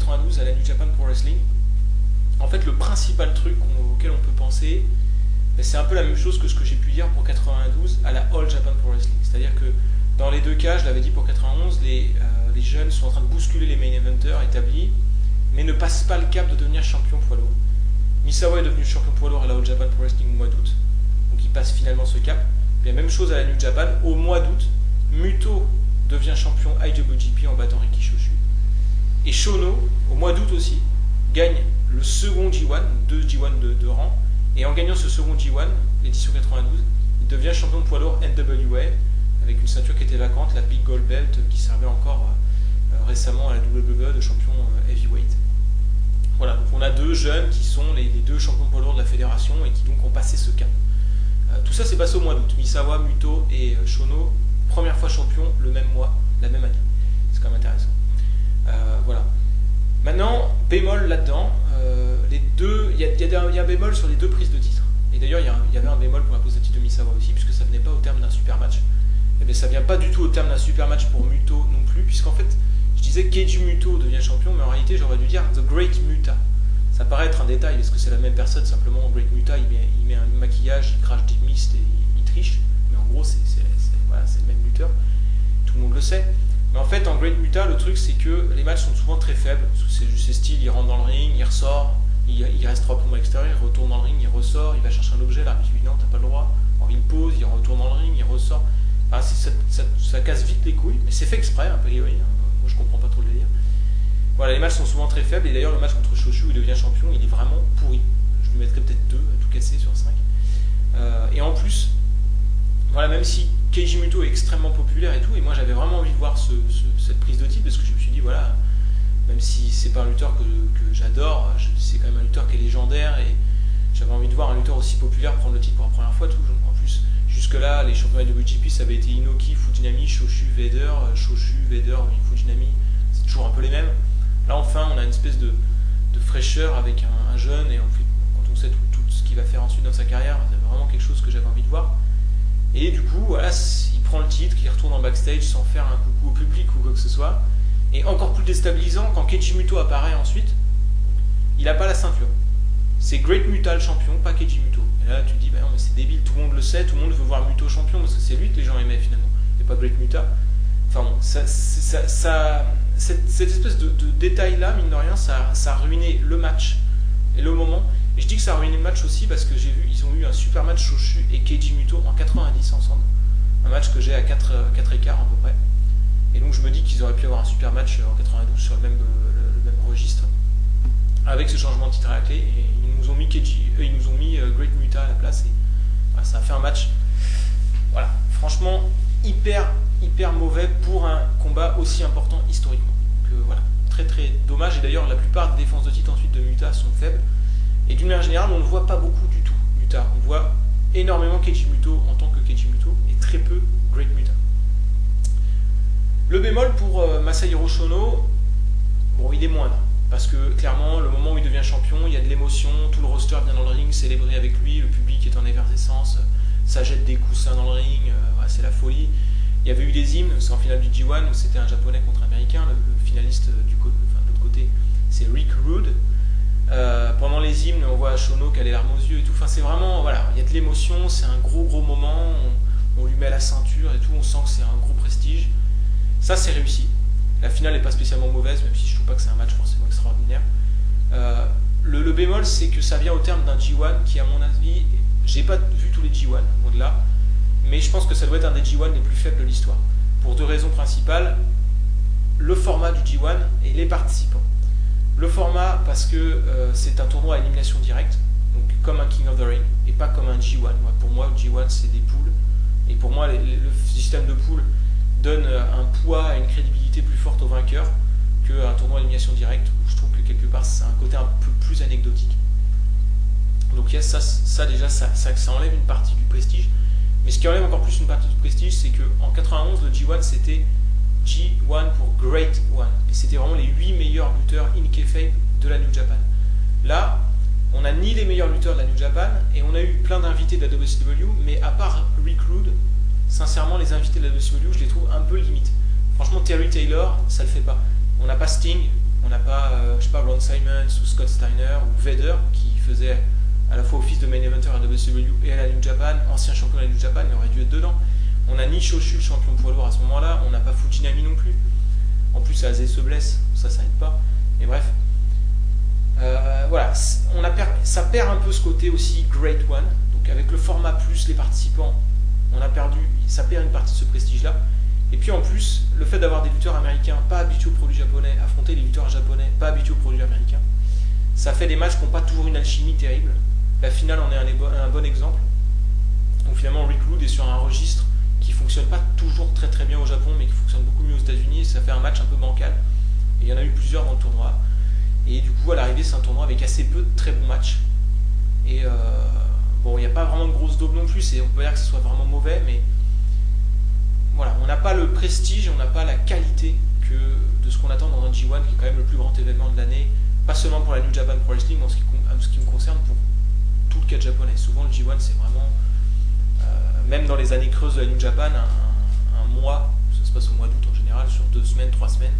92 à la New Japan Pro Wrestling, en fait, le principal truc auquel on peut penser, c'est un peu la même chose que ce que j'ai pu dire pour 92 à la All Japan Pro Wrestling. C'est-à-dire que dans les deux cas, je l'avais dit pour 91, les jeunes sont en train de bousculer les main eventers établis, mais ne passent pas le cap de devenir champion poids lourd. Misawa est devenu champion poids lourd à la All Japan Pro Wrestling au mois d'août, donc il passe finalement ce cap. Puis la même chose à la New Japan, au mois d'août, Muto devient champion IWGP en battant Riki Choshu. Et Shono, au mois d'août aussi, gagne le second G1, deux G1 de rang, et en gagnant ce second G1, l'édition 92, il devient champion de poids lourd NWA, avec une ceinture qui était vacante, la Big Gold Belt, qui servait encore récemment à la WWE de champion heavyweight. Voilà, donc on a deux jeunes qui sont les deux champions poids lourds de la fédération et qui donc ont passé ce cap. Tout ça s'est passé au mois d'août. Misawa, Muto et Shono, première fois champion le même mois, la même année. C'est quand même intéressant. Voilà. Maintenant, bémol là-dedans, il y a un bémol sur les deux prises de titre. Et d'ailleurs, il y avait un bémol pour la prise de titre de Misawa aussi, puisque ça venait pas au terme d'un super match. Et bien, ça vient pas du tout au terme d'un super match pour Muto non plus, puisqu'en fait, je disais Keiji Muto devient champion, mais en réalité, j'aurais dû dire The Great Muta. Ça paraît être un détail, parce que c'est la même personne, simplement Great Muta, il met un maquillage, il crache des mists et il triche, mais en gros, c'est le même lutteur, tout le monde le sait. Mais en fait, en Great Muta, le truc, c'est que les matchs sont souvent très faibles, c'est style, il rentre dans le ring, il ressort, il reste 3 plombs à l'extérieur, il retourne dans le ring, il ressort, il va chercher un objet, l'arbitre lui dit non, t'as pas le droit, alors il pose, il retourne dans le ring, il ressort. Ah, ça casse vite les couilles, mais c'est fait exprès, a priori, hein. Moi je comprends pas trop le délire. Voilà, les matchs sont souvent très faibles, et d'ailleurs le match contre Choshu, où il devient champion, il est vraiment pourri. Je lui mettrais peut-être 2 à tout casser sur 5. Et en plus, voilà, même si Keiji Muto est extrêmement populaire et tout, et moi j'avais vraiment envie de voir cette prise de titre, parce que je me suis dit, voilà, même si c'est pas un lutteur que j'adore, c'est quand même un lutteur qui est légendaire, et j'avais envie de voir un lutteur aussi populaire prendre le titre pour la première fois. Tout. En plus, jusque-là, les championnats de WGP, ça avait été Inoki, Fujinami, Choshu, Vader, Fujinami, c'est toujours un peu les mêmes. Là, enfin, on a une espèce de fraîcheur avec un jeune, et en fait, quand on sait tout ce qu'il va faire ensuite dans sa carrière, c'est vraiment quelque chose que j'avais envie de voir. Et du coup, voilà, il prend le titre, il retourne en backstage sans faire un coucou au public ou quoi que ce soit. Et encore plus déstabilisant, quand Keiji Muto apparaît ensuite, il n'a pas la ceinture. C'est Great Muta le champion, pas Keiji Muto. Et là, tu te dis, bah non, mais c'est débile, tout le monde le sait, tout le monde veut voir Muto champion, parce que c'est lui que les gens aimaient finalement, et pas Great Muta. Enfin bon, cette espèce de détail-là, mine de rien, ça a ruiné le match et le moment. Et je dis que ça a ruiné le match aussi parce que j'ai vu, ils ont eu un super match Choshu et Keiji Muto en 90 ensemble. Un match que j'ai à 4 écarts à peu près. Et donc je me dis qu'ils auraient pu avoir un super match en 92 sur le même registre. Avec ce changement de titre à la clé. Et ils nous ont mis Great Muta à la place. Et voilà, ça a fait un match, voilà, franchement, hyper mauvais pour un combat aussi important historiquement. Donc voilà, très dommage. Et d'ailleurs, la plupart des défenses de titre ensuite de Muta sont faibles. Et d'une manière générale, on ne voit pas beaucoup du tout Muta. On voit énormément Keiji Muto en tant que Keiji Muto et très peu Great Muta. Le bémol pour Masahiro Shono, bon, il est moindre. Parce que clairement, le moment où il devient champion, il y a de l'émotion, tout le roster vient dans le ring célébrer avec lui, le public est en effervescence, ça jette des coussins dans le ring, ouais, c'est la folie. Il y avait eu des hymnes, c'est en finale du G1 où c'était un japonais contre un américain, le finaliste de l'autre côté, c'est Rick Rude. Pendant les hymnes, on voit Shono qui a les larmes aux yeux et tout. Enfin, c'est vraiment, voilà, il y a de l'émotion, c'est un gros moment, on lui met la ceinture et tout, on sent que c'est un gros prestige. Ça, c'est réussi. La finale n'est pas spécialement mauvaise, même si je trouve pas que c'est un match forcément extraordinaire. Le bémol, c'est que ça vient au terme d'un G1 qui, à mon avis, j'ai pas vu tous les G1, au-delà, mais je pense que ça doit être un des G1 les plus faibles de l'histoire. Pour 2 raisons principales. Le format du G1 et les participants. Le format, parce que c'est un tournoi à élimination directe, donc comme un King of the Ring, et pas comme un G1. Pour moi, le G1, c'est des poules, et pour moi, le système de poules donne un poids et une crédibilité plus forte au vainqueur qu'un tournoi à élimination directe, où je trouve que quelque part, c'est un côté un peu plus anecdotique. Donc il y a ça déjà, ça enlève une partie du prestige. Mais ce qui enlève encore plus une partie du prestige, c'est qu'en 91, le G1, c'était G1 pour Great One. Et c'était vraiment les 8 meilleurs lutteurs in kayfabe de la New Japan. Là, on n'a ni les meilleurs lutteurs de la New Japan, et on a eu plein d'invités de la WCW, mais à part Rick Rude, sincèrement, les invités de la WCW, je les trouve un peu limite. Franchement, Terry Taylor, ça le fait pas. On n'a pas Sting, On n'a pas, je sais pas, Ron Simmons ou Scott Steiner ou Vader qui faisait à la fois office de main eventer à WCW et à la New Japan, ancien champion de la New Japan, il aurait dû être dedans. On a ni Choshu, le champion poids lourd à ce moment-là, on n'a pas Fujinami non plus. En plus, Azé se blesse, ça aide pas. Mais bref, voilà, ça perd un peu ce côté aussi Great One. Donc avec le format plus les participants, ça perd une partie de ce prestige-là. Et puis en plus, le fait d'avoir des lutteurs américains pas habitués aux produits japonais, affronter les lutteurs japonais pas habitués aux produits américains, ça fait des matchs qui n'ont pas toujours une alchimie terrible. La finale en est un bon exemple, où finalement Rick Rude est sur un registre qui fonctionne pas toujours très très bien au Japon, mais qui fonctionne beaucoup mieux aux États-Unis, et ça fait un match un peu bancal. Et il y en a eu plusieurs dans le tournoi. Et du coup, à l'arrivée, c'est un tournoi avec assez peu de très bons matchs. Et bon, il n'y a pas vraiment de grosse daube non plus, et on peut dire que ce soit vraiment mauvais, mais voilà, on n'a pas le prestige, on n'a pas la qualité de ce qu'on attend dans un G1, qui est quand même le plus grand événement de l'année, pas seulement pour la New Japan Pro Wrestling, mais en ce qui me concerne, pour tout le cadre japonais. Souvent, le G1, c'est vraiment, même dans les années creuses de la New Japan, un mois, ça se passe au mois d'août en général, sur 2 semaines, 3 semaines,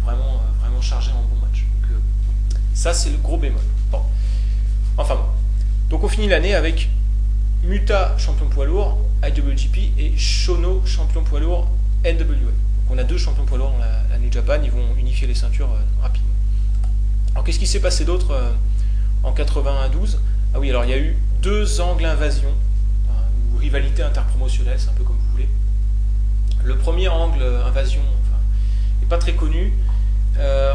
vraiment chargé en bons matchs. Donc, ça, c'est le gros bémol. Bon. Enfin bon. Donc, on finit l'année avec Muta, champion poids lourd, IWGP, et Shono, champion poids lourd, NWA. Donc, on a 2 champions poids lourds dans la New Japan, ils vont unifier les ceintures rapidement. Alors, qu'est-ce qui s'est passé d'autre en 92 ? Ah oui, alors il y a eu 2 angles invasion, ou rivalité interpromotionnelle, c'est un peu comme vous voulez. Le premier angle invasion, n'est pas très connu.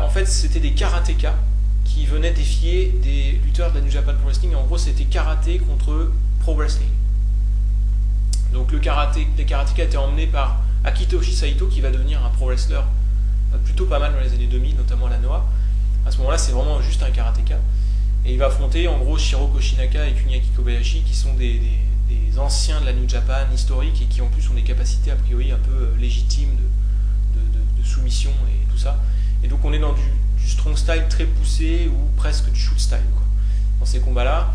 En fait, c'était des karatékas qui venaient défier des lutteurs de la New Japan Pro Wrestling. Et en gros, c'était karaté contre pro wrestling. Donc les karatékas étaient emmenés par Akitoshi Saito, qui va devenir un pro wrestler plutôt pas mal dans les années 2000, notamment à la Noah. À ce moment-là, c'est vraiment juste un karatéka. Et il va affronter en gros Shiro Koshinaka et Kuniaki Kobayashi, qui sont des anciens de la New Japan historique et qui en plus ont des capacités a priori un peu légitimes de soumission et tout ça. Et donc on est dans du strong style très poussé ou presque du shoot style quoi, dans ces combats-là.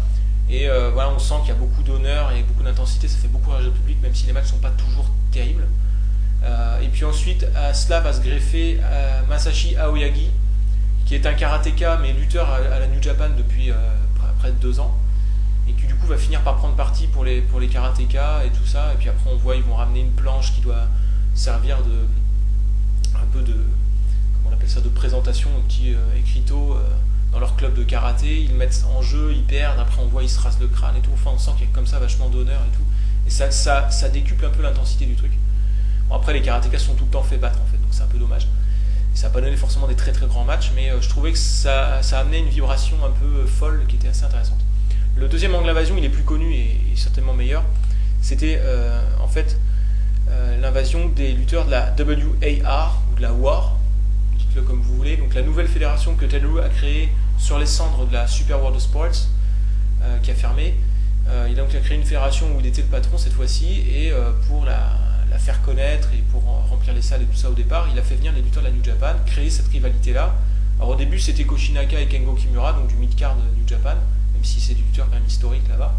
Et voilà, on sent qu'il y a beaucoup d'honneur et beaucoup d'intensité, ça fait beaucoup réagir le public, même si les matchs ne sont pas toujours terribles. Et puis ensuite, à cela va se greffer Masashi Aoyagi, qui est un karatéka mais lutteur à la New Japan depuis près de 2 ans, et qui du coup va finir par prendre parti pour les karatékas et tout ça. Et puis après on voit ils vont ramener une planche qui doit servir un peu de, comment on appelle ça, de présentation au petit écriteau dans leur club de karaté. Ils mettent en jeu, ils perdent, après on voit ils se rasent le crâne et tout. Enfin on sent qu'il y a comme ça vachement d'honneur et tout, et ça décuple un peu l'intensité du truc. Bon, après les karatékas sont tout le temps fait battre en fait, donc c'est un peu dommage. Ça n'a pas donné forcément des très très grands matchs, mais je trouvais que ça a amené une vibration un peu folle qui était assez intéressante. Le deuxième angle d'invasion, il est plus connu et certainement meilleur. C'était en fait l'invasion des lutteurs de la WAR, ou de la WAR, dites-le comme vous voulez, donc la nouvelle fédération que Ted Rue a créée sur les cendres de la Super World of Sports, qui a fermé. Il a donc créé une fédération où il était le patron cette fois-ci, et pour la faire connaître et pour remplir les salles et tout ça au départ, il a fait venir les lutteurs de la New Japan, créer cette rivalité-là. Alors au début c'était Koshinaka et Kengo Kimura, donc du mid-card de New Japan, même si c'est du lutteur quand même historique là-bas,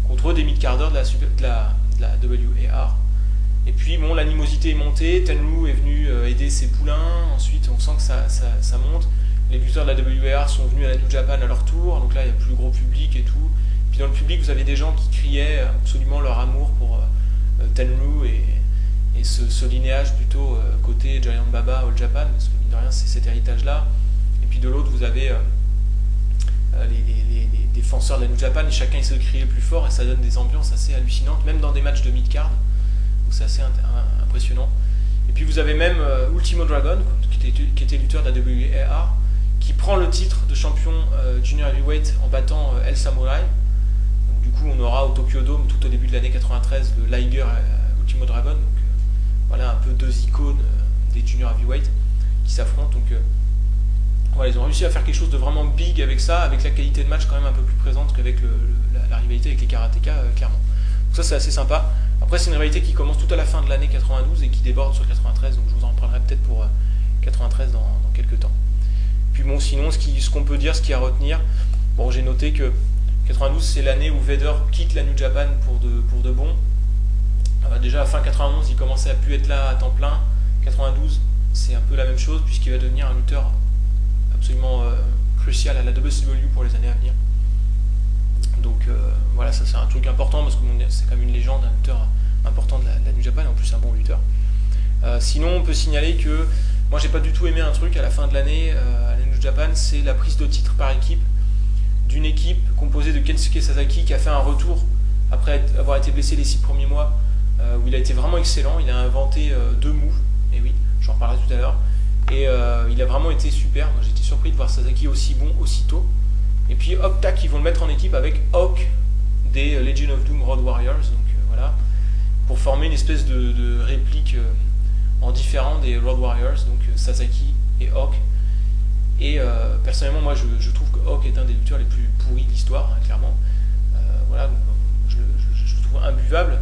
contre des mid-carders de la WAR. Et puis bon, l'animosité est montée, Tenryu est venu aider ses poulains, ensuite on sent que ça monte, les lutteurs de la WAR sont venus à la New Japan à leur tour, donc là il y a plus gros public et tout. Puis dans le public vous avez des gens qui criaient absolument leur amour pour Tenryu et ce linéage plutôt côté Giant Baba All Japan, parce que mine de rien c'est cet héritage là. Et puis de l'autre vous avez les défenseurs de la New Japan, et chacun essaie de crier plus fort, et ça donne des ambiances assez hallucinantes, même dans des matchs de mid-card, donc c'est assez impressionnant. Et puis vous avez même Ultimo Dragon, qui était lutteur de la WAR, qui prend le titre de champion junior heavyweight en battant El Samurai. Donc, du coup on aura au Tokyo Dome tout au début de l'année 93 le Liger Ultimo Dragon, donc voilà un peu 2 icônes des junior heavyweight qui s'affrontent. Donc voilà, ils ont réussi à faire quelque chose de vraiment big avec ça, avec la qualité de match quand même un peu plus présente qu'avec la rivalité avec les karatékas, clairement. Donc ça c'est assez sympa. Après c'est une rivalité qui commence tout à la fin de l'année 92 et qui déborde sur 93, donc je vous en parlerai peut-être pour 93 dans quelques temps. Puis bon, sinon ce qu'on peut dire, ce qu'il y a à retenir, bon, j'ai noté que 92 c'est l'année où Vader quitte la New Japan pour de bon. Déjà à fin 91 il commençait à plus être là à temps plein. 92 c'est un peu la même chose, puisqu'il va devenir un lutteur absolument crucial à la WCW pour les années à venir. Donc voilà, ça c'est un truc important parce que c'est quand même une légende, un lutteur important de la New Japan et en plus un bon lutteur. Sinon on peut signaler que moi j'ai pas du tout aimé un truc à la fin de l'année à la New Japan, c'est la prise de titre par équipe d'une équipe composée de Kensuke Sasaki qui a fait un retour après avoir été blessé les 6 premiers mois où il a été vraiment excellent, il a inventé 2 moves, et oui, j'en reparlerai tout à l'heure, et il a vraiment été super. J'étais surpris de voir Sasaki aussi bon aussitôt. Et puis hop tac, ils vont le mettre en équipe avec Hawk des Legion of Doom Road Warriors, donc voilà, pour former une espèce de réplique en différent des Road Warriors, donc Sasaki et Hawk. Et personnellement moi je trouve que Hawk est un des lutteurs les plus pourris de l'histoire, hein, clairement. Voilà, donc, je le trouve imbuvable.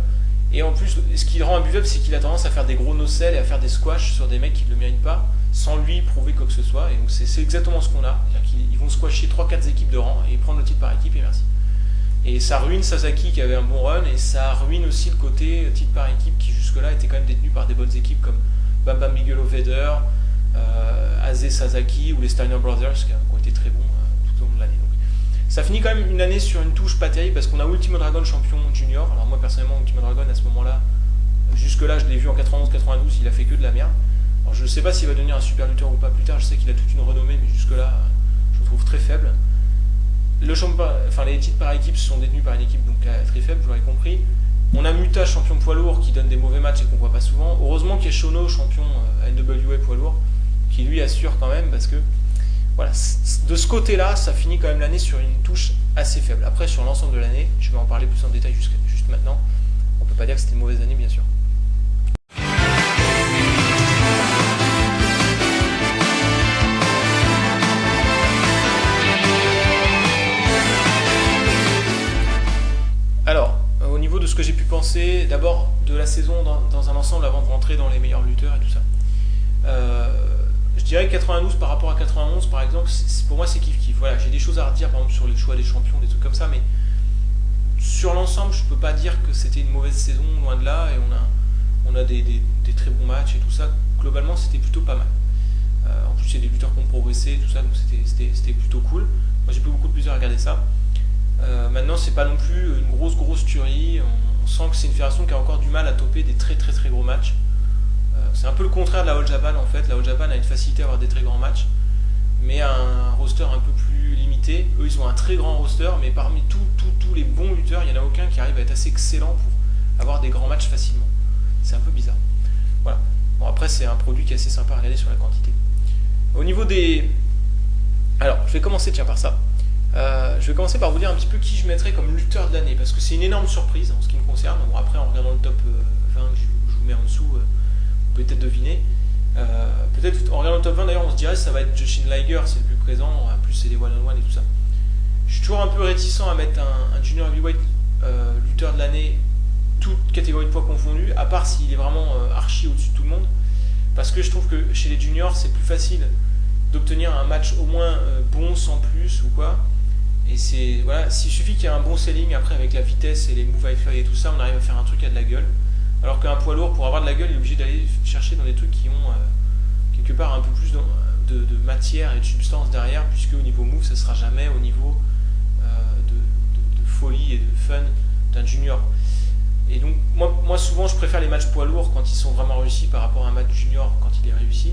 Et en plus, ce qui le rend imbuvable, c'est qu'il a tendance à faire des gros no-sell et à faire des squash sur des mecs qui ne le méritent pas, sans lui prouver quoi que ce soit. Et donc c'est exactement ce qu'on a. C'est-à-dire qu'ils vont squasher 3-4 équipes de rang et prendre le titre par équipe et merci. Et ça ruine Sasaki qui avait un bon run, et ça ruine aussi le côté titre par équipe qui jusque-là était quand même détenu par des bonnes équipes comme Bam Bam Bigelow Vader, Aze Sasaki ou les Steiner Brothers qui ont été très bons tout au long de l'année. Ça finit quand même une année sur une touche pas terrible parce qu'on a Ultimo Dragon champion junior. Alors moi personnellement Ultimo Dragon à ce moment-là, jusque là je l'ai vu en 91-92, il a fait que de la merde. Alors je ne sais pas s'il va devenir un super lutteur ou pas plus tard, je sais qu'il a toute une renommée mais jusque là je le trouve très faible. Les titres par équipe sont détenus par une équipe donc très faible, vous l'aurez compris. On a Muta champion poids lourd qui donne des mauvais matchs et qu'on voit pas souvent. Heureusement qu'il y a Shono champion NWA poids lourd qui lui assure quand même parce que voilà, de ce côté-là, ça finit quand même l'année sur une touche assez faible. Après, sur l'ensemble de l'année, je vais en parler plus en détail juste maintenant. On peut pas dire que c'était une mauvaise année, bien sûr. Alors, au niveau de ce que j'ai pu penser, d'abord de la saison dans un ensemble avant de rentrer dans les meilleurs lutteurs et tout ça. Je dirais que 92 par rapport à 91 par exemple, pour moi c'est kiff-kiff. Voilà, j'ai des choses à redire par exemple sur les choix des champions, des trucs comme ça, mais sur l'ensemble je peux pas dire que c'était une mauvaise saison, loin de là, et on a des très bons matchs et tout ça. Globalement c'était plutôt pas mal. En plus il y a des lutteurs qui ont progressé et tout ça, donc c'était plutôt cool. Moi j'ai pris beaucoup de plaisir à regarder ça. Maintenant c'est pas non plus une grosse tuerie, on sent que c'est une fédération qui a encore du mal à toper des très gros matchs. C'est un peu le contraire de la All Japan en fait. La All Japan a une facilité à avoir des très grands matchs, mais un roster un peu plus limité. Eux ils ont un très grand roster, mais parmi tous les bons lutteurs, il n'y en a aucun qui arrive à être assez excellent pour avoir des grands matchs facilement. C'est un peu bizarre. Voilà. Bon après c'est un produit qui est assez sympa à regarder sur la quantité. Au niveau des... Alors je vais commencer par ça. Je vais commencer par vous dire un petit peu qui je mettrais comme lutteur de l'année, parce que c'est une énorme surprise en ce qui me concerne. Bon après en regardant le top 20 que je vous mets en dessous, vous pouvez peut-être deviner. Peut-être en regardant le top 20 d'ailleurs on se dirait que ça va être Jushin Liger, c'est le plus présent, en plus c'est des one-on-one et tout ça. Je suis toujours un peu réticent à mettre un junior heavyweight lutteur de l'année, toute catégorie de poids confondue, à part s'il est vraiment archi au-dessus de tout le monde, parce que je trouve que chez les juniors c'est plus facile d'obtenir un match au moins bon sans plus ou quoi, et c'est voilà, s'il suffit qu'il y ait un bon selling après avec la vitesse et les move high fly et tout ça, on arrive à faire un truc qui a de la gueule. Alors qu'un poids lourd, pour avoir de la gueule, il est obligé d'aller chercher dans des trucs qui ont quelque part un peu plus de matière et de substance derrière, puisque au niveau move, ça ne sera jamais au niveau de folie et de fun d'un junior. Et donc, moi souvent, je préfère les matchs poids lourds quand ils sont vraiment réussis par rapport à un match junior quand il est réussi.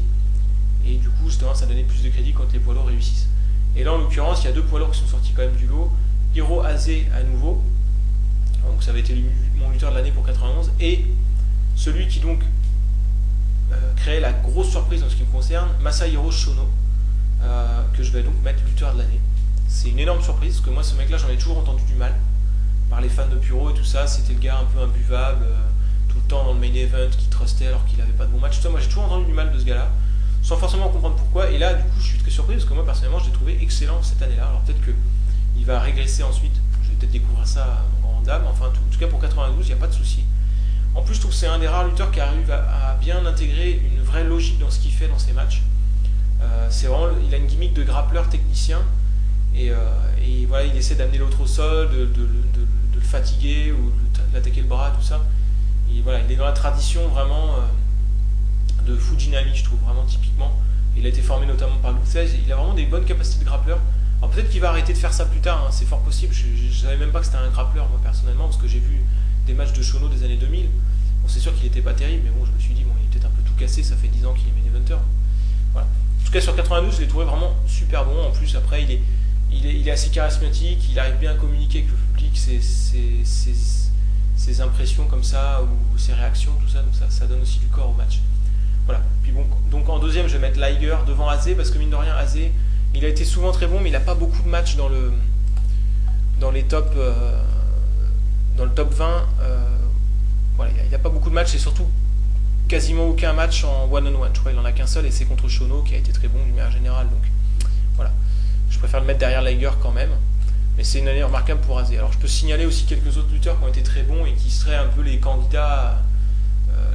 Et du coup, j'ai tendance à donner plus de crédit quand les poids lourds réussissent. Et là, en l'occurrence, il y a 2 poids lourds qui sont sortis quand même du lot. Hiro Aze à nouveau. Donc ça avait été mon lutteur de l'année pour 91, et celui qui donc créait la grosse surprise en ce qui me concerne, Masahiro Shono, que je vais donc mettre lutteur de l'année. C'est une énorme surprise, parce que moi ce mec là j'en ai toujours entendu du mal, par les fans de Puro et tout ça, c'était le gars un peu imbuvable, tout le temps dans le main event, qui trustait alors qu'il avait pas de bon match, tout ça. Moi j'ai toujours entendu du mal de ce gars là, sans forcément comprendre pourquoi, et là du coup je suis très surpris, parce que moi personnellement je l'ai trouvé excellent cette année là. Alors peut-être qu'il va régresser ensuite, je vais peut-être découvrir ça en dame, enfin en tout cas pour 92 il n'y a pas de souci. En plus je trouve que c'est un des rares lutteurs qui arrive à bien intégrer une vraie logique dans ce qu'il fait dans ses matchs. C'est vraiment, il a une gimmick de grappleur technicien, et voilà, il essaie d'amener l'autre au sol, de le fatiguer ou de l'attaquer le bras, tout ça. Et voilà, il est dans la tradition vraiment de Fujinami, je trouve vraiment typiquement, Il a été formé notamment par Luke 16. Il a vraiment des bonnes capacités de grappleur. Alors peut-être qu'il va arrêter de faire ça plus tard, hein, c'est fort possible. Je ne savais même pas que c'était un grappleur, moi personnellement, parce que j'ai vu des matchs de Shono des années 2000. Bon, c'est sûr qu'il n'était pas terrible, mais bon, je me suis dit, bon, il est peut-être un peu tout cassé, ça fait 10 ans qu'il est main eventer. Voilà. En tout cas, sur 92, je l'ai trouvé vraiment super bon. En plus, après, il est assez charismatique, il arrive bien à communiquer avec le public, ses impressions comme ça, ou ses réactions, tout ça, donc ça donne aussi du corps au match. Voilà. Puis bon, donc en deuxième, je vais mettre Liger devant Azé, parce que mine de rien, Azé, il a été souvent très bon, mais il n'a pas beaucoup de matchs dans le top 20. Voilà, il n'a pas beaucoup de matchs, et surtout quasiment aucun match en one-on-one. Je crois qu'il en a qu'un seul, et c'est contre Shono qui a été très bon d'une manière générale. Donc voilà, je préfère le mettre derrière Liger quand même. Mais c'est une année remarquable pour Azé. Alors je peux signaler aussi quelques autres lutteurs qui ont été très bons et qui seraient un peu les candidats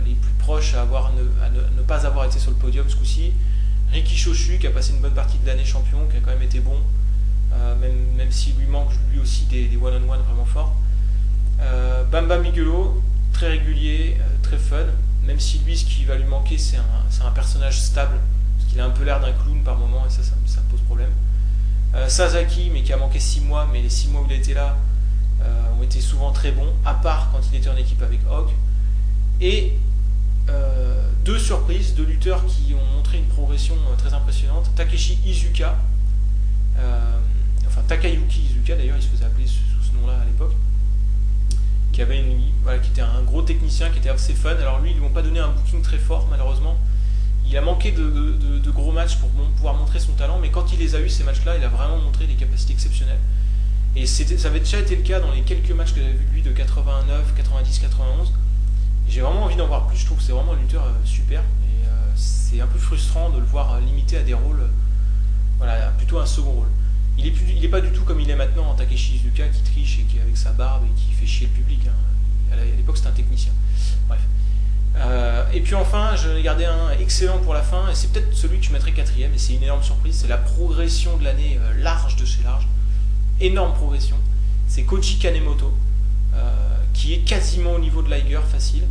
les plus proches à ne pas avoir été sur le podium ce coup-ci. Riki Choshu qui a passé une bonne partie de l'année champion, qui a quand même été bon, même s'il lui manque lui aussi des one-on-one vraiment forts. Bam Bam Bigelow, très régulier, très fun, même si lui ce qui va lui manquer c'est un personnage stable, parce qu'il a un peu l'air d'un clown par moment et ça me pose problème. Sasaki, mais qui a manqué 6 mois, mais les 6 mois où il a été là ont été souvent très bons, à part quand il était en équipe avec Hawk. Et deux surprises, deux lutteurs qui ont montré une progression très impressionnante. Takeshi Iizuka, Takayuki Iizuka d'ailleurs, il se faisait appeler sous ce nom-là à l'époque, qui était un gros technicien, qui était assez fun. Alors lui, ils lui ont pas donné un booking très fort malheureusement. Il a manqué de gros matchs pour pouvoir montrer son talent, mais quand il les a eu ces matchs-là, il a vraiment montré des capacités exceptionnelles. Et ça avait déjà été le cas dans les quelques matchs que j'avais vu de lui de 89, 90, 91. J'ai vraiment envie d'en voir plus, je trouve que c'est vraiment un lutteur super. Et c'est un peu frustrant de le voir limité à des rôles, plutôt un second rôle. Il est pas du tout comme il est maintenant en Takeshi Iizuka qui triche et qui avec sa barbe et qui fait chier le public. Hein. À l'époque c'était un technicien. Bref. Et puis enfin, je vais garder un excellent pour la fin, et c'est peut-être celui que je mettrai quatrième, et c'est une énorme surprise, c'est la progression de l'année large de chez large. Énorme progression. C'est Koji Kanemoto, qui est quasiment au niveau de Liger, facile.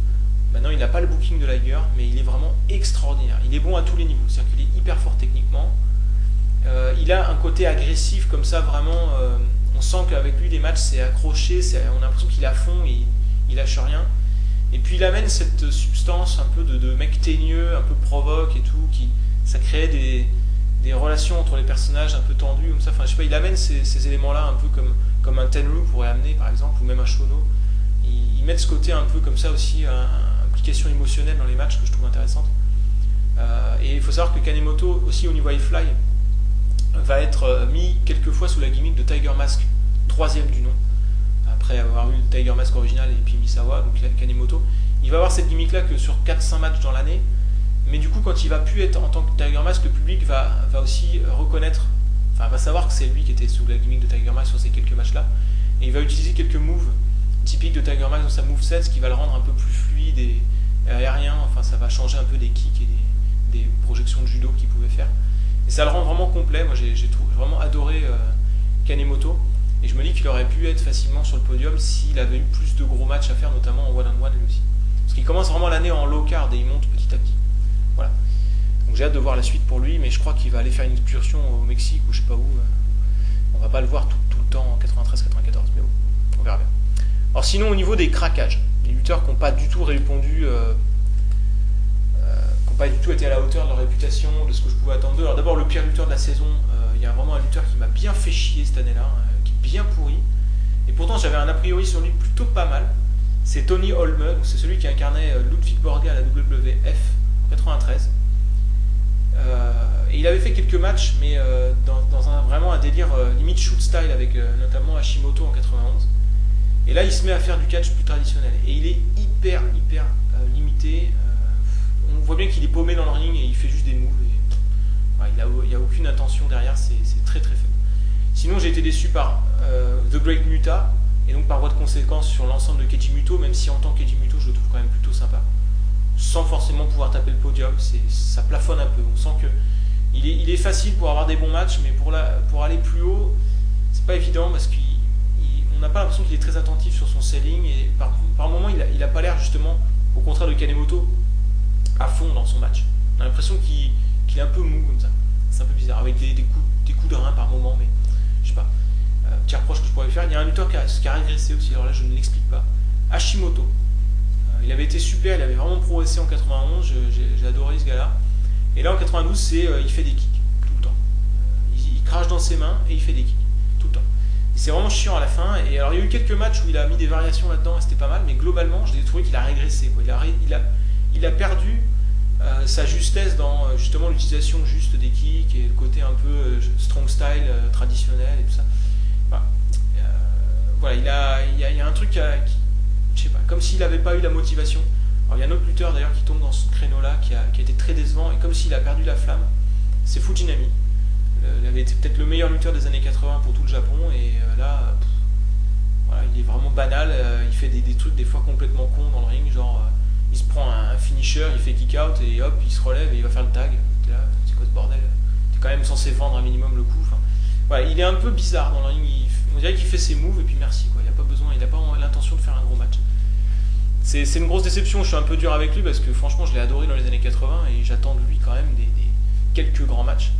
Maintenant, il n'a pas le booking de Liger, mais il est vraiment extraordinaire. Il est bon à tous les niveaux, c'est-à-dire qu'il est hyper fort techniquement. Il a un côté agressif comme ça, vraiment. On sent qu'avec lui, les matchs, c'est accroché, on a l'impression qu'il est à fond, il lâche rien. Et puis il amène cette substance un peu de mec teigneux, un peu provoque et tout, ça crée des relations entre les personnages un peu tendues, comme ça. Enfin, je sais pas, il amène ces éléments-là un peu comme un Tenryu pourrait amener par exemple, ou même un Shono. Ils mettent ce côté un peu comme ça aussi, implication émotionnelle dans les matchs que je trouve intéressante. Et il faut savoir que Kanemoto, aussi au niveau high-fly, va être mis quelquefois sous la gimmick de Tiger Mask, 3e du nom. Après avoir eu le Tiger Mask original et puis Misawa, donc Kanemoto, il va avoir cette gimmick là que sur 4-5 matchs dans l'année, mais du coup quand il va plus être en tant que Tiger Mask, le public va aussi reconnaître, va savoir que c'est lui qui était sous la gimmick de Tiger Mask sur ces quelques matchs là, et il va utiliser quelques moves typiques de Tiger Mask dans sa moveset, ce qui va le rendre un peu plus fluide et aérien, ça va changer un peu des kicks et des projections de judo qu'il pouvait faire, et ça le rend vraiment complet. Moi j'ai vraiment adoré Kanemoto. Et je me dis qu'il aurait pu être facilement sur le podium s'il avait eu plus de gros matchs à faire, notamment en one-on-one lui aussi. Parce qu'il commence vraiment l'année en low card et il monte petit à petit. Voilà. Donc j'ai hâte de voir la suite pour lui, mais je crois qu'il va aller faire une excursion au Mexique ou je sais pas où. On va pas le voir tout le temps en 93-94, mais bon, on verra bien. Alors sinon, au niveau des craquages, les lutteurs qui n'ont pas du tout répondu, qui n'ont pas du tout été à la hauteur de leur réputation, de ce que je pouvais attendre d'eux. Alors d'abord, le pire lutteur de la saison, il y a vraiment un lutteur qui m'a bien fait chier cette année-là, bien pourri, et pourtant j'avais un a priori sur lui plutôt pas mal. C'est Tony Holme, c'est celui qui incarnait Ludwig Borga à la WWF en 93. Et il avait fait quelques matchs, mais dans vraiment un délire limite shoot style avec notamment Hashimoto en 91. Et là il se met à faire du catch plus traditionnel, et il est hyper limité. On voit bien qu'il est paumé dans le ring et il fait juste des moves. Il n'y a aucune intention derrière, c'est très très faible. Sinon, j'ai été déçu par The Great Muta, et donc par voie de conséquence sur l'ensemble de Keiji Muto, même si en tant que Keiji Muto, je le trouve quand même plutôt sympa. Sans forcément pouvoir taper le podium, ça plafonne un peu. On sent qu'il est facile pour avoir des bons matchs, mais pour aller plus haut, c'est pas évident parce qu'on n'a pas l'impression qu'il est très attentif sur son selling, et par moment, il n'a pas l'air justement, au contraire de Kanemoto, à fond dans son match. On a l'impression qu'il qu'il est un peu mou comme ça. C'est un peu bizarre, avec des coups de rein par moment, mais je sais pas. Petit reproche que je pourrais lui faire. Il y a un lutteur qui a régressé aussi, alors là je ne l'explique pas. Hashimoto. Il avait été super, il avait vraiment progressé en 91, j'ai adoré ce gars-là. Et là en 92, il fait des kicks, tout le temps. Il crache dans ses mains et il fait des kicks, tout le temps. C'est vraiment chiant à la fin. Et alors il y a eu quelques matchs où il a mis des variations là-dedans et c'était pas mal, mais globalement j'ai trouvé qu'il a régressé, quoi. Il a perdu sa justesse dans justement l'utilisation juste des kicks et le côté un peu strong style traditionnel et tout ça. Voilà, il y a un truc je sais pas, comme s'il n'avait pas eu la motivation. Alors il y a un autre lutteur d'ailleurs qui tombe dans ce créneau-là qui a été très décevant et comme s'il a perdu la flamme, c'est Fujinami. Il avait été peut-être le meilleur lutteur des années 80 pour tout le Japon et là, voilà, il est vraiment banal. Il fait des trucs des fois complètement cons dans le ring, genre il se prend un finisher, il fait kick out et hop, il se relève et il va faire le tag. Là, c'est quoi ce bordel? T'es quand même censé vendre un minimum le coup. Enfin, voilà, il est un peu bizarre dans le ring. On dirait qu'il fait ses moves et puis merci, quoi. Il n'a pas besoin, il n'a pas l'intention de faire un gros match. C'est une grosse déception. Je suis un peu dur avec lui parce que franchement, je l'ai adoré dans les années 80 et j'attends de lui quand même quelques grands matchs.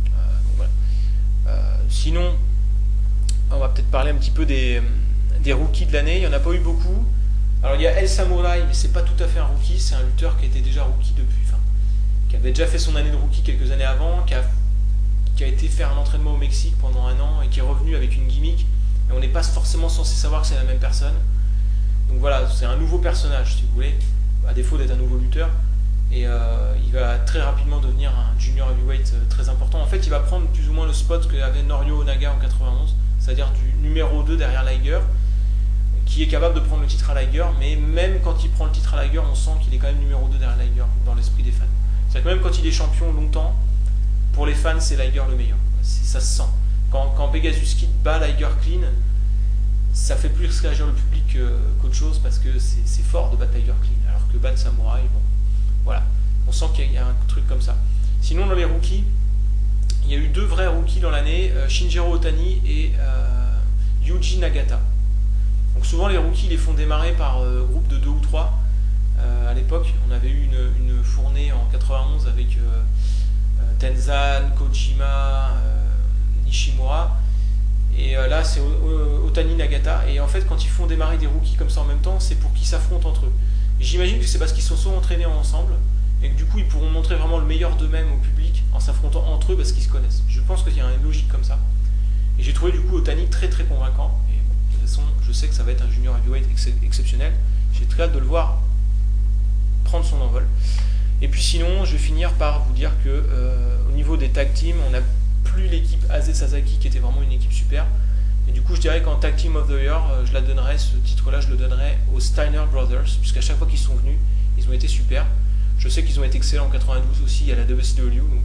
Donc voilà. Sinon, on va peut-être parler un petit peu des rookies de l'année. Il n'y en a pas eu beaucoup. Alors il y a El Samurai, mais c'est pas tout à fait un rookie, c'est un lutteur qui était déjà rookie depuis, qui avait déjà fait son année de rookie quelques années avant, qui a été faire un entraînement au Mexique pendant 1 an et qui est revenu avec une gimmick. Et on n'est pas forcément censé savoir que c'est la même personne. Donc voilà, c'est un nouveau personnage si vous voulez, à défaut d'être un nouveau lutteur. Et il va très rapidement devenir un junior heavyweight très important. En fait, il va prendre plus ou moins le spot qu'avait Norio Onaga en 91, c'est-à-dire du numéro 2 derrière Liger, qui est capable de prendre le titre à Liger, mais même quand il prend le titre à Liger, on sent qu'il est quand même numéro 2 derrière Liger dans l'esprit des fans. C'est-à-dire que même quand il est champion longtemps, pour les fans, c'est Liger le meilleur. Ça se sent. Quand Pegasus Kid bat Liger clean, ça fait plus réagir le public qu'autre chose parce que c'est fort de battre Liger clean, alors que battre Samurai, bon, voilà. On sent qu'il y a un truc comme ça. Sinon, dans les rookies, il y a eu 2 vrais rookies dans l'année, Shinjiro Otani et Yuji Nagata. Donc souvent les rookies les font démarrer par groupe de 2 ou 3. À l'époque, on avait eu une fournée en 91 avec Tenzan, Kojima, Nishimura. Et là, c'est Otani Nagata. Et en fait, quand ils font démarrer des rookies comme ça en même temps, c'est pour qu'ils s'affrontent entre eux. Et j'imagine que c'est parce qu'ils se sont entraînés ensemble et que du coup, ils pourront montrer vraiment le meilleur d'eux-mêmes au public en s'affrontant entre eux parce qu'ils se connaissent. Je pense qu'il y a une logique comme ça. Et j'ai trouvé du coup Otani très très convaincant. Et bon, de toute façon, je sais que ça va être un junior heavyweight exceptionnel. J'ai très hâte de le voir prendre son envol. Et puis sinon, je vais finir par vous dire que au niveau des tag teams, on n'a plus l'équipe Aze Sasaki qui était vraiment une équipe super. Et du coup, je dirais qu'en Tag Team of the Year, ce titre-là, je le donnerais aux Steiner Brothers, puisqu'à chaque fois qu'ils sont venus, ils ont été super. Je sais qu'ils ont été excellents en 92 aussi à la WCW, donc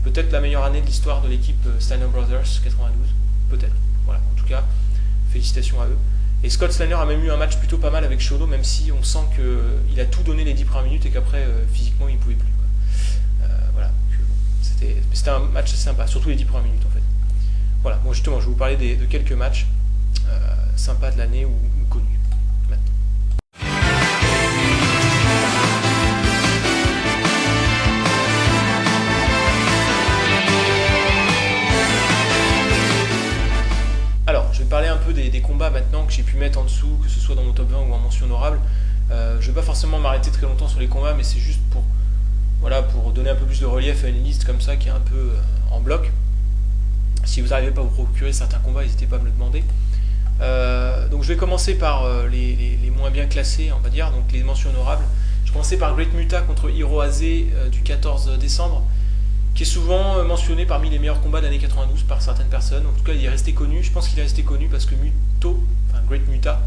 peut-être la meilleure année de l'histoire de l'équipe Steiner Brothers, 92, peut-être. Voilà, en tout cas, félicitations à eux. Et Scott Steiner a même eu un match plutôt pas mal avec Shodo, même si on sent qu'il a tout donné les 10 premières minutes et qu'après, physiquement, il ne pouvait plus. Voilà, c'était un match assez sympa, surtout les 10 premières minutes en fait. Voilà, bon justement, je vais vous parler de quelques matchs sympas de l'année ou connus maintenant. Alors, je vais parler un peu des combats maintenant que j'ai pu mettre en dessous, que ce soit dans mon top 20 ou en mention honorable. Je ne vais pas forcément m'arrêter très longtemps sur les combats, mais c'est juste pour donner un peu plus de relief à une liste comme ça qui est un peu en bloc. Si vous n'arrivez pas à vous procurer certains combats, n'hésitez pas à me le demander. Donc je vais commencer par les moins bien classés, on va dire, donc les mentions honorables. Je vais commencer par Great Muta contre Hiroase du 14 décembre, qui est souvent mentionné parmi les meilleurs combats de l'année 92 par certaines personnes. En tout cas, il est resté connu. Je pense qu'il est resté connu parce que Great Muta,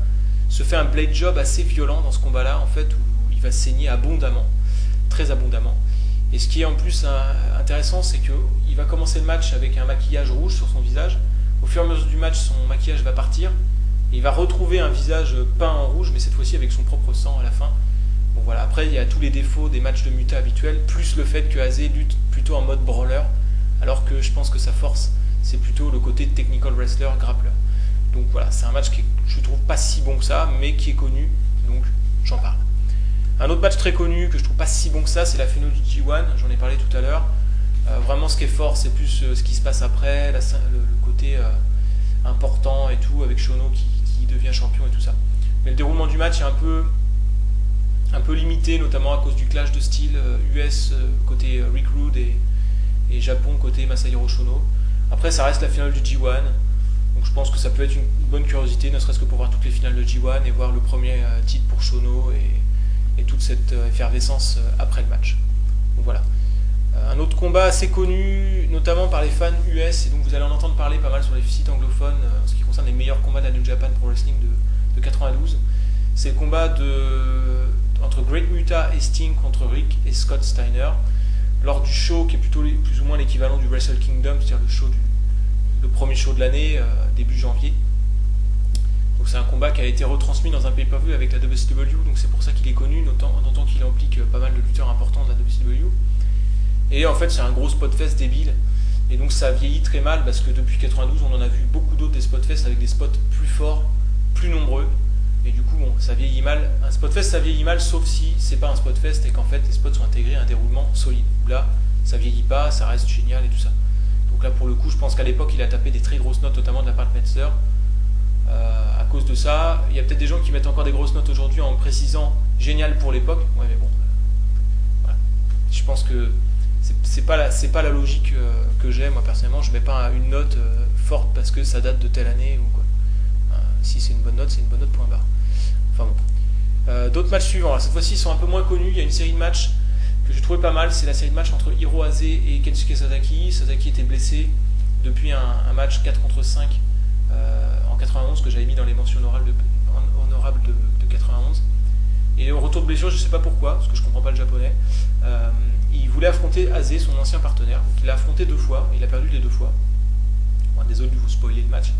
se fait un blade job assez violent dans ce combat-là, en fait, où il va saigner abondamment, très abondamment. Et ce qui est en plus intéressant, c'est qu'il va commencer le match avec un maquillage rouge sur son visage. Au fur et à mesure du match, son maquillage va partir. Et il va retrouver un visage peint en rouge, mais cette fois-ci avec son propre sang à la fin. Bon voilà, après il y a tous les défauts des matchs de Muta habituels, plus le fait que Aze lutte plutôt en mode brawler, alors que je pense que sa force, c'est plutôt le côté technical wrestler, grappler. Donc voilà, c'est un match qui je trouve pas si bon que ça, mais qui est connu, donc j'en parle. Un autre match très connu que je trouve pas si bon que ça, c'est la finale du G1, j'en ai parlé tout à l'heure. Vraiment, ce qui est fort, c'est plus ce qui se passe après, le côté important et tout, avec Shono qui devient champion et tout ça. Mais le déroulement du match est un peu limité, notamment à cause du clash de style US côté Rick Rude et Japon côté Masahiro Shono. Après, ça reste la finale du G1, donc je pense que ça peut être une bonne curiosité, ne serait-ce que pour voir toutes les finales de G1 et voir le premier titre pour Shono et toute cette effervescence après le match. Donc voilà. Un autre combat assez connu, notamment par les fans US, et donc vous allez en entendre parler pas mal sur les sites anglophones en ce qui concerne les meilleurs combats de la New Japan Pro Wrestling de 92. C'est le combat entre Great Muta et Sting contre Rick et Scott Steiner lors du show qui est plutôt plus ou moins l'équivalent du Wrestle Kingdom, c'est-à-dire le premier show de l'année, début janvier. Donc c'est un combat qui a été retransmis dans un pay-per-view avec la WCW, donc c'est pour ça qu'il est connu, d'autant qu'il implique pas mal de lutteurs importants de la WCW. Et en fait c'est un gros spotfest débile, et donc ça vieillit très mal parce que depuis 92 on en a vu beaucoup d'autres des spotfests avec des spots plus forts, plus nombreux, et du coup bon, ça vieillit mal. Un spotfest ça vieillit mal sauf si c'est pas un spotfest et qu'en fait les spots sont intégrés à un déroulement solide. Là ça vieillit pas, ça reste génial et tout ça. Donc là pour le coup je pense qu'à l'époque il a tapé des très grosses notes, notamment de la part de Metzler. À cause de ça, il y a peut-être des gens qui mettent encore des grosses notes aujourd'hui en précisant génial pour l'époque. Ouais mais bon, voilà. Je pense que c'est pas la logique que j'ai moi personnellement. Je mets pas une note forte parce que ça date de telle année ou quoi. Si c'est une bonne note, c'est une bonne note point barre. Enfin bon. D'autres matchs suivants. Alors, cette fois-ci ils sont un peu moins connus. Il y a une série de matchs que j'ai trouvé pas mal. C'est la série de matchs entre Hiroase et Kensuke Sasaki. Sasaki était blessé depuis un match 4 contre 5 en 91 que j'avais mis dans les mentions honorables de 91. Et au retour de blessure, je sais pas pourquoi, parce que je comprends pas le japonais, il voulait affronter Aze, son ancien partenaire. Donc il l'a affronté 2 fois, il a perdu les 2 fois. Bon, désolé de vous spoiler le match.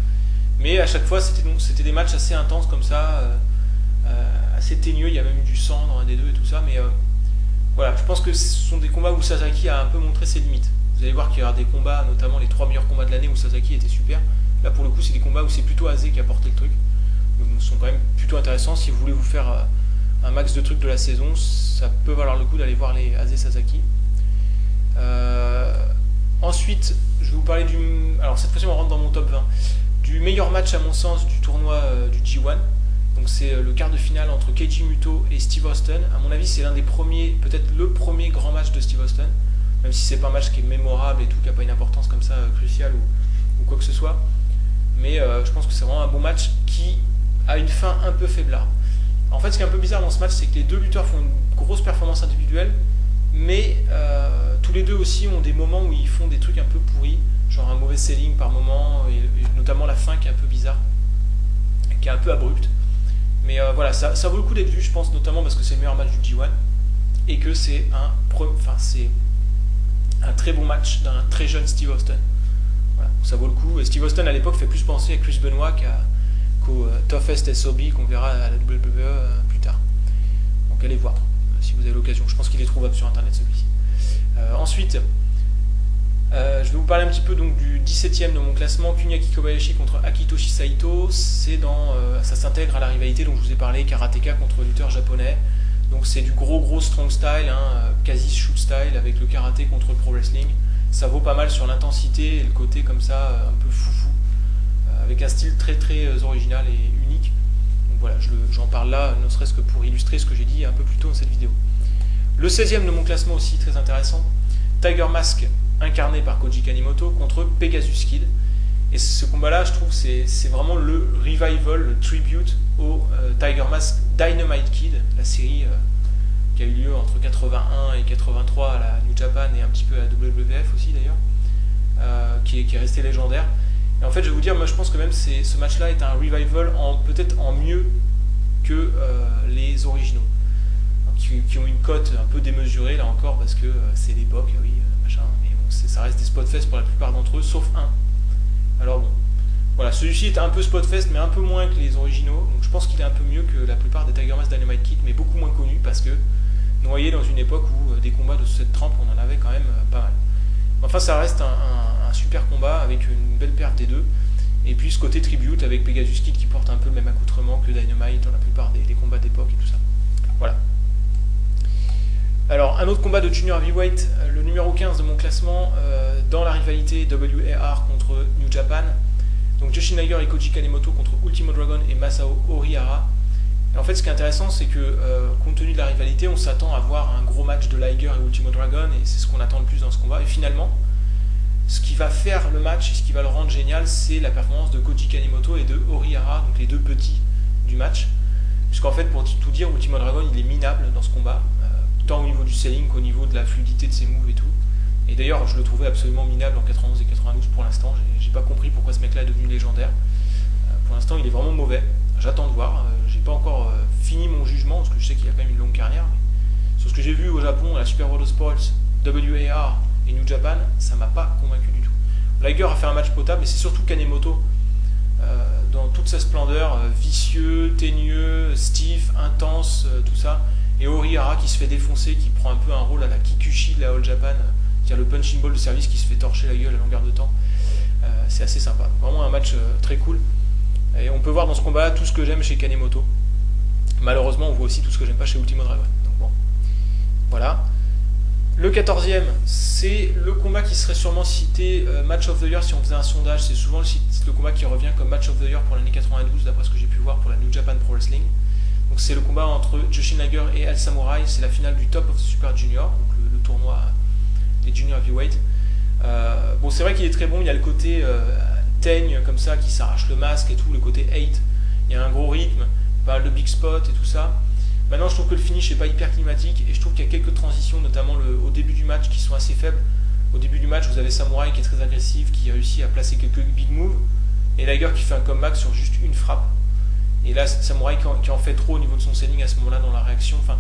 Mais à chaque fois, c'était des matchs assez intenses comme ça, assez teigneux. Il y a même eu du sang dans un des deux et tout ça. Mais voilà, je pense que ce sont des combats où Sasaki a un peu montré ses limites. Vous allez voir qu'il y aura des combats, notamment les 3 meilleurs combats de l'année où Sasaki était super. Là, pour le coup, c'est des combats où c'est plutôt Aze qui a porté le truc. Donc, ils sont quand même plutôt intéressants. Si vous voulez vous faire un max de trucs de la saison, ça peut valoir le coup d'aller voir les Aze Sasaki. Ensuite, je vais vous parler alors cette fois-ci, on rentre dans mon top 20. Du meilleur match, à mon sens, du tournoi du G1. Donc, c'est le quart de finale entre Keiji Muto et Steve Austin. À mon avis, c'est l'un des premiers, peut-être le premier grand match de Steve Austin. Même si c'est pas un match qui est mémorable et tout, qui n'a pas une importance comme ça cruciale ou quoi que ce soit. Mais je pense que c'est vraiment un bon match qui a une fin un peu faiblarde. En fait, ce qui est un peu bizarre dans ce match, c'est que les 2 lutteurs font une grosse performance individuelle, mais tous les 2 aussi ont des moments où ils font des trucs un peu pourris, genre un mauvais selling par moment, et notamment la fin qui est un peu bizarre, qui est un peu abrupte. Mais voilà, ça vaut le coup d'être vu, je pense, notamment parce que c'est le meilleur match du G1, et que c'est un très bon match d'un très jeune Steve Austin. Voilà, ça vaut le coup. Et Steve Austin à l'époque fait plus penser à Chris Benoit qu'au Toughest SOB qu'on verra à la WWE plus tard. Donc allez voir si vous avez l'occasion. Je pense qu'il est trouvable sur internet celui-ci. Ensuite, je vais vous parler un petit peu donc, du 17ème de mon classement, Kunyaki Kobayashi contre Akitoshi Saito. Ça s'intègre à la rivalité dont je vous ai parlé, karatéka contre lutteur japonais. Donc c'est du gros strong style, quasi shoot style avec le karaté contre le pro wrestling. Ça vaut pas mal sur l'intensité et le côté comme ça un peu foufou, avec un style très original et unique. Donc voilà, j'en parle là, ne serait-ce que pour illustrer ce que j'ai dit un peu plus tôt dans cette vidéo. Le 16ème de mon classement aussi, très intéressant, Tiger Mask incarné par Koji Kanimoto contre Pegasus Kid. Et ce combat-là, je trouve, c'est vraiment le revival, le tribute au Tiger Mask Dynamite Kid, la série qui a eu lieu entre 81 et 83 à la New Japan et un petit peu à la WWF aussi d'ailleurs, qui est resté légendaire. Et en fait, je vais vous dire, moi je pense que même ce match-là est un revival peut-être en mieux que les originaux, qui ont une cote un peu démesurée là encore parce que c'est l'époque, oui, machin, mais bon, ça reste des spotfest pour la plupart d'entre eux, sauf un. Alors bon, voilà, celui-ci est un peu spotfest, mais un peu moins que les originaux, donc je pense qu'il est un peu mieux que la plupart des Tiger Mask Dynamite Kid, mais beaucoup moins connu parce que noyé dans une époque où des combats de cette trempe, on en avait quand même pas mal. Enfin, ça reste un super combat avec une belle perte des 2, et puis ce côté tribute avec Pegasus Kid qui porte un peu le même accoutrement que Dynamite dans la plupart des combats d'époque et tout ça. Voilà. Alors, un autre combat de junior heavyweight, le numéro 15 de mon classement, dans la rivalité WAR contre New Japan. Donc Jushin Liger et Koji Kanemoto contre Ultimo Dragon et Masao Orihara. Et en fait, ce qui est intéressant, c'est que compte tenu de la rivalité, on s'attend à voir un gros match de Liger et Ultimo Dragon, et c'est ce qu'on attend le plus dans ce combat. Et finalement, ce qui va faire le match et ce qui va le rendre génial, c'est la performance de Koji Kanemoto et de Orihara, donc les deux petits du match. Puisqu'en fait, pour tout dire, Ultimo Dragon, il est minable dans ce combat, tant au niveau du selling qu'au niveau de la fluidité de ses moves et tout. Et d'ailleurs, je le trouvais absolument minable en 91 et 92 pour l'instant. J'ai pas compris pourquoi ce mec-là est devenu légendaire. Pour l'instant, il est vraiment mauvais. J'attends de voir. J'ai pas encore fini mon jugement parce que je sais qu'il a quand même une longue carrière. Mais sur ce que j'ai vu au Japon, à la Super World of Sports, WAR et New Japan, ça m'a pas convaincu du tout. Liger a fait un match potable et c'est surtout Kanemoto dans toute sa splendeur, vicieux, teigneux, stiff, intense, tout ça. Et Orihara qui se fait défoncer, qui prend un peu un rôle à la Kikuchi de la All Japan, c'est-à-dire le punching ball de service qui se fait torcher la gueule à longueur de temps. C'est assez sympa. Vraiment un match très cool. Et on peut voir dans ce combat tout ce que j'aime chez Kanemoto. Malheureusement, on voit aussi tout ce que j'aime pas chez Ultimo Dragon. Donc bon, voilà. Le 14e, c'est le combat qui serait sûrement cité Match of the Year si on faisait un sondage. C'est souvent le combat qui revient comme Match of the Year pour l'année 92, d'après ce que j'ai pu voir pour la New Japan Pro Wrestling. Donc c'est le combat entre Jushin Liger et El Samurai. C'est la finale du Top of the Super Junior, donc le tournoi des Junior Heavyweight. Bon, c'est vrai qu'il est très bon. Il y a le côté teigne comme ça qui s'arrache le masque et tout, le côté hate. Il y a un gros rythme, pas mal de big spots et tout ça. Maintenant, je trouve que le finish n'est pas hyper climatique et je trouve qu'il y a quelques transitions, notamment au début du match, qui sont assez faibles. Au début du match, vous avez Samurai qui est très agressif, qui réussit à placer quelques big moves, et Liger qui fait un comeback sur juste une frappe. Et là, Samurai qui en fait trop au niveau de son selling à ce moment-là dans la réaction. Enfin,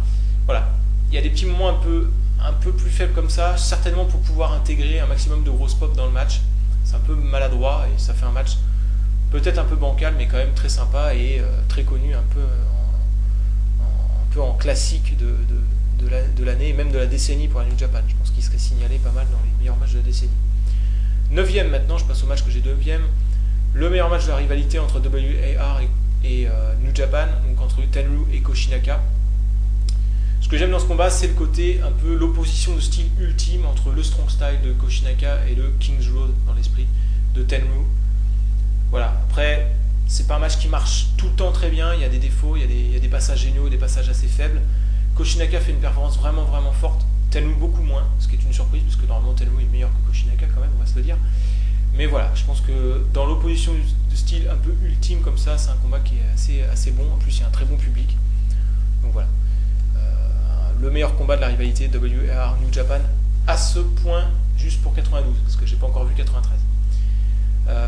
voilà. Il y a des petits moments un peu plus faibles comme ça, certainement pour pouvoir intégrer un maximum de grosses pop dans le match. C'est un peu maladroit et ça fait un match peut-être un peu bancal, mais quand même très sympa et très connu, un peu en classique de l'année et même de la décennie pour la New Japan. Je pense qu'il serait signalé pas mal dans les meilleurs matchs de la décennie. 9e maintenant, je passe au match que j'ai 9e. Le meilleur match de la rivalité entre WAR et New Japan, donc entre Tenryu et Koshinaka. Ce que j'aime dans ce combat, c'est le côté un peu l'opposition de style ultime entre le strong style de Koshinaka et le King's Road dans l'esprit de Tenryu. Voilà, après, c'est pas un match qui marche tout le temps très bien, il y a des défauts, il y a des passages géniaux, des passages assez faibles. Koshinaka fait une performance vraiment forte, Tenryu beaucoup moins, ce qui est une surprise, parce que normalement Tenryu est meilleur que Koshinaka quand même, on va se le dire. Mais voilà, je pense que dans l'opposition de style un peu ultime comme ça, c'est un combat qui est assez bon, en plus il y a un très bon public. Donc voilà. Le meilleur combat de la rivalité WAR New Japan à ce point, juste pour 92, parce que j'ai pas encore vu 93.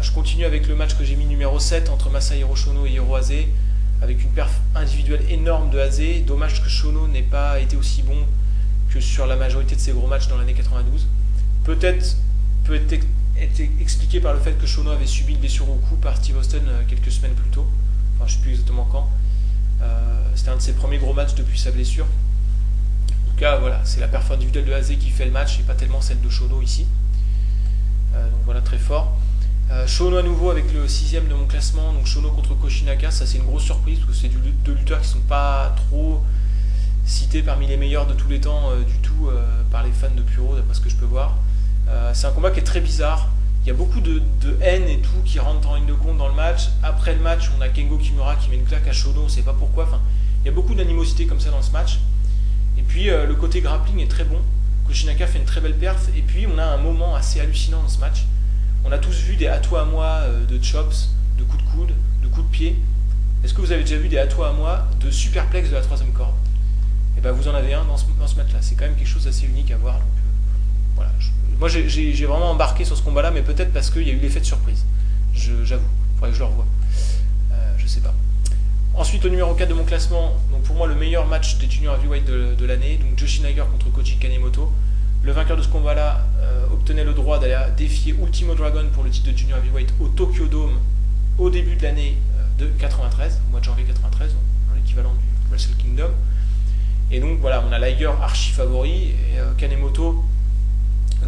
Je continue avec le match que j'ai mis numéro 7 entre Masahiro Shono et Hiro Ase, avec une perf individuelle énorme de Ase. Dommage que Shono n'ait pas été aussi bon que sur la majorité de ses gros matchs dans l'année 92. Peut-être peut être expliqué par le fait que Shono avait subi une blessure au cou par Steve Austin quelques semaines plus tôt. Enfin, je ne sais plus exactement quand. C'était un de ses premiers gros matchs depuis sa blessure. En tout cas, voilà, c'est la perf individuelle de Ase qui fait le match et pas tellement celle de Shono ici. Donc voilà, très fort. Shono à nouveau avec le 6e de mon classement, donc Shono contre Koshinaka, ça c'est une grosse surprise parce que c'est deux lutteurs qui sont pas trop cités parmi les meilleurs de tous les temps du tout par les fans de Puro d'après ce que je peux voir. C'est un combat qui est très bizarre, il y a beaucoup de haine et tout qui rentre en ligne de compte dans le match. Après le match, on a Kengo Kimura qui met une claque à Shono, on ne sait pas pourquoi, enfin, il y a beaucoup d'animosité comme ça dans ce match. Et puis le côté grappling est très bon, Koshinaka fait une très belle perf, et puis on a un moment assez hallucinant dans ce match. On a tous vu des à toi à moi de chops, de coups de coude, de coups de pied. Est-ce que vous avez déjà vu des à toi à moi de superplex de la 3e corde? Et ben vous en avez un dans ce match-là. C'est quand même quelque chose d'assez unique à voir. Donc, voilà. Moi j'ai vraiment embarqué sur ce combat-là, mais peut-être parce qu'il y a eu l'effet de surprise. J'avoue, il faudrait que je le revoie. Je sais pas. Ensuite, au numéro 4 de mon classement, donc pour moi le meilleur match des junior heavyweight de l'année, donc Jushin Liger contre Koji Kanemoto. Le vainqueur de ce combat-là obtenait le droit d'aller défier Ultimo Dragon pour le titre de Junior Heavyweight au Tokyo Dome au début de l'année de 93, au mois de janvier 93, dans l'équivalent du Wrestle Kingdom. Et donc voilà, on a Liger archi favori et Kanemoto,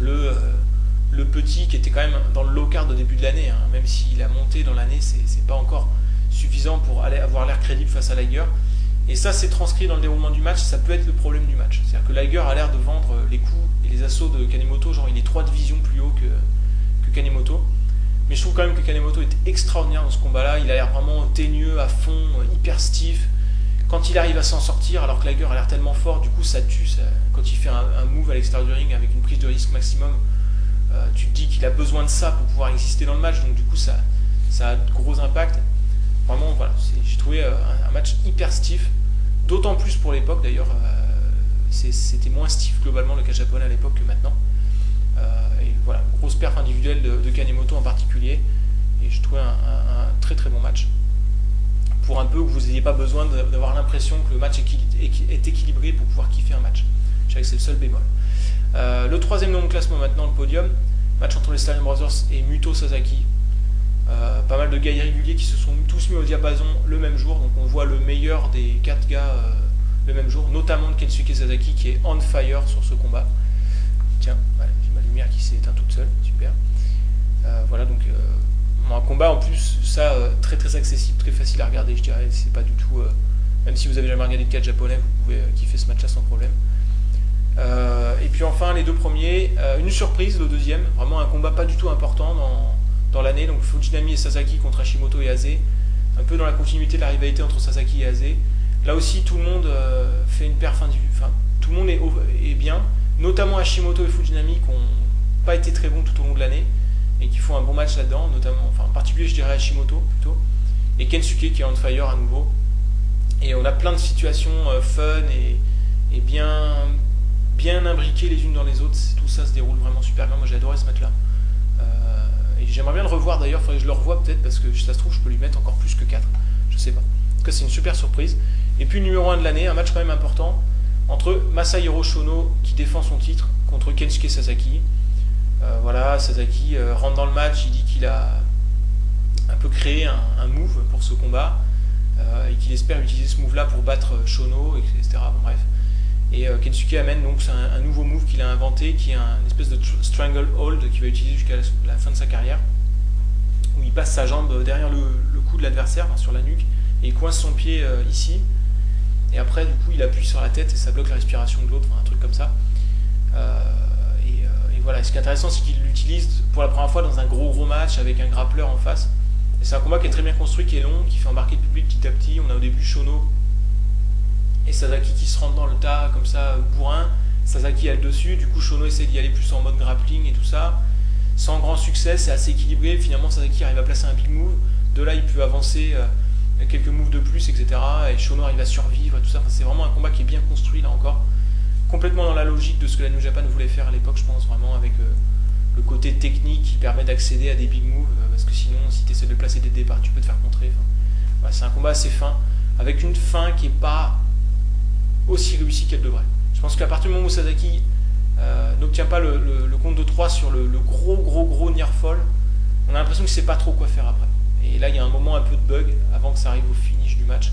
le petit qui était quand même dans le low card au début de l'année, hein, même s'il a monté dans l'année, c'est pas encore suffisant pour aller avoir l'air crédible face à Liger. Et ça, c'est transcrit dans le déroulement du match, ça peut être le problème du match. C'est-à-dire que Liger a l'air de vendre les coups et les assauts de Kanemoto, genre il est 3 divisions plus haut que Kanemoto. Mais je trouve quand même que Kanemoto est extraordinaire dans ce combat-là. Il a l'air vraiment teigneux, à fond, hyper stiff. Quand il arrive à s'en sortir, alors que Liger a l'air tellement fort, du coup ça tue. Quand il fait un move à l'extérieur du ring avec une prise de risque maximum, tu te dis qu'il a besoin de ça pour pouvoir exister dans le match. Donc du coup ça a de gros impacts. Vraiment, voilà, j'ai trouvé un match hyper stiff. D'autant plus pour l'époque d'ailleurs. C'était moins stiff globalement le catch japonais à l'époque que maintenant. Et voilà, grosse perf individuelle de Kanemoto en particulier. Et je trouvais un très très bon match. Pour un peu que vous n'ayez pas besoin d'avoir l'impression que le match est équilibré pour pouvoir kiffer un match. Je dirais que c'est le seul bémol. Le troisième nom de classement maintenant, le podium. Match entre les Stallion Brothers et Muto Sasaki. Pas mal de gars irréguliers qui se sont tous mis au diapason le même jour. Donc on voit le meilleur des 4 gars le même jour, notamment de Kensuke Sasaki qui est on fire sur ce combat. Tiens, voilà, j'ai ma lumière qui s'est éteinte toute seule, super. Voilà, donc un combat en plus, ça, très très accessible, très facile à regarder, je dirais. C'est pas du tout. Même si vous avez jamais regardé de catch japonais, vous pouvez kiffer ce match-là sans problème. Et puis enfin, les deux premiers, une surprise, le deuxième, vraiment un combat pas du tout important dans l'année, donc Fujinami et Sasaki contre Hashimoto et Aze, un peu dans la continuité de la rivalité entre Sasaki et Aze. Là aussi, tout le monde fait une perf individuelle, enfin, tout le monde est bien, notamment Hashimoto et Fujinami qui n'ont pas été très bons tout au long de l'année et qui font un bon match là-dedans, notamment, enfin, en particulier je dirais Hashimoto plutôt, et Kensuke qui est on fire à nouveau. Et on a plein de situations fun et bien imbriquées les unes dans les autres. Tout ça se déroule vraiment super bien. Moi j'ai adoré ce match-là. Et j'aimerais bien le revoir d'ailleurs, il faudrait que je le revoie peut-être parce que si ça se trouve je peux lui mettre encore plus que 4. Je sais pas. En tout cas c'est une super surprise. Et puis numéro 1 de l'année, un match quand même important entre Masahiro Shono qui défend son titre contre Kensuke Sasaki. Voilà, Sasaki rentre dans le match, il dit qu'il a un peu créé un move pour ce combat et qu'il espère utiliser ce move là pour battre Shono, etc. Bon, bref. Et Kensuke amène donc un nouveau move qu'il a inventé qui est une espèce de strangle hold qu'il va utiliser jusqu'à la fin de sa carrière, où il passe sa jambe derrière le cou de l'adversaire, enfin, sur la nuque, et il coince son pied ici, et après du coup il appuie sur la tête et ça bloque la respiration de l'autre, enfin, un truc comme ça. Et voilà, et ce qui est intéressant c'est qu'il l'utilise pour la première fois dans un gros match avec un grappleur en face. Et c'est un combat qui est très bien construit, qui est long, qui fait embarquer le public petit à petit. On a au début Shono et Sasaki qui se rentrent dans le tas comme ça, bourrin. Sasaki a le dessus, du coup Shono essaie d'y aller plus en mode grappling et tout ça. Sans grand succès, c'est assez équilibré. Finalement Sasaki arrive à placer un big move. De là il peut avancer quelques moves de plus, etc. Et Shono arrive à survivre et tout ça. Enfin, c'est vraiment un combat qui est bien construit là encore. Complètement dans la logique de ce que la New Japan voulait faire à l'époque, je pense, vraiment avec le côté technique qui permet d'accéder à des big moves, parce que sinon si tu essaies de le placer dès le départ tu peux te faire contrer. Enfin, voilà, c'est un combat assez fin, avec une fin qui n'est pas aussi réussie qu'elle devrait. Je pense qu'à partir du moment où Sasaki n'obtient pas le compte de 3 sur le gros near fall, on a l'impression que je ne sait pas trop quoi faire après. Et là il y a un moment un peu de bug avant que ça arrive au finish du match.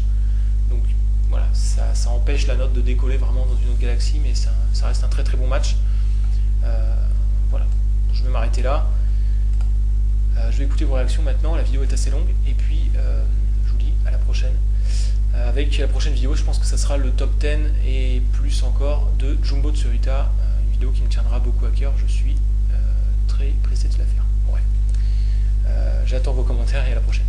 Donc voilà, ça empêche la note de décoller vraiment dans une autre galaxie, mais ça reste un très très bon match. Voilà, je vais m'arrêter là. Je vais écouter vos réactions maintenant, la vidéo est assez longue, et puis je vous dis à la prochaine. Avec la prochaine vidéo, je pense que ça sera le top 10 et plus encore de Jumbo Tsuruta, une vidéo qui me tiendra beaucoup à cœur, je suis très pressé de la faire. Bref, j'attends vos commentaires et à la prochaine.